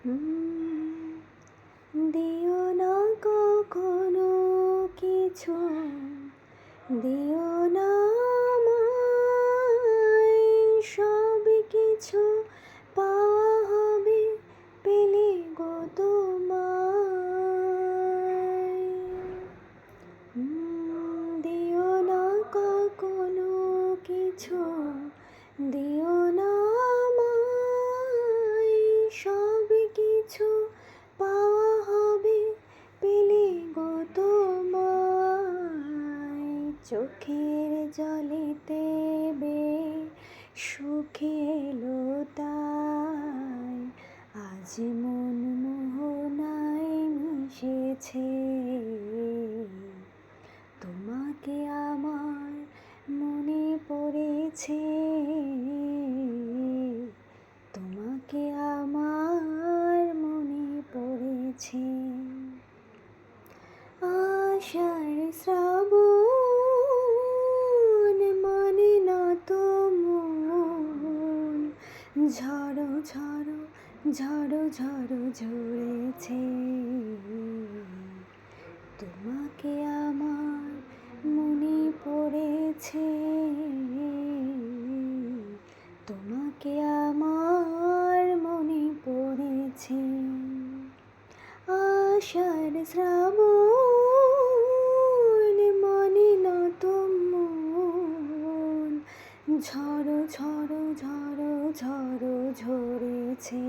হুম, দিও না কখনো কিছু, দিও না আমায়, সব কিছু পাওয়া হবে পেলে গো তোমায়। দিও না কখনো কিছু, দিও না আমায়, সব কিছু পাওয়া হবে পেলে গো তোমায়। চোখের জলেতে সুখে এলো তাই, আজ মন মোহনায় মিশেছে। তোমাকে আমার মনে পড়েছে, তোমাকে আমার মনে পড়েছে। আশার শ্রাবণ মানে না তো মন, ঝড়ো ঝড়ো ঝড়ো ঝড়ো ঝরেছে। তোমাকে আমার মনে পড়েছে, তোমাকে আমার মনে পড়েছে। আশার শ্রাবণ মানে না তো মন, ঝড়ো ঝড়ো ঝড়ো ঝড়ো ঝরেছে।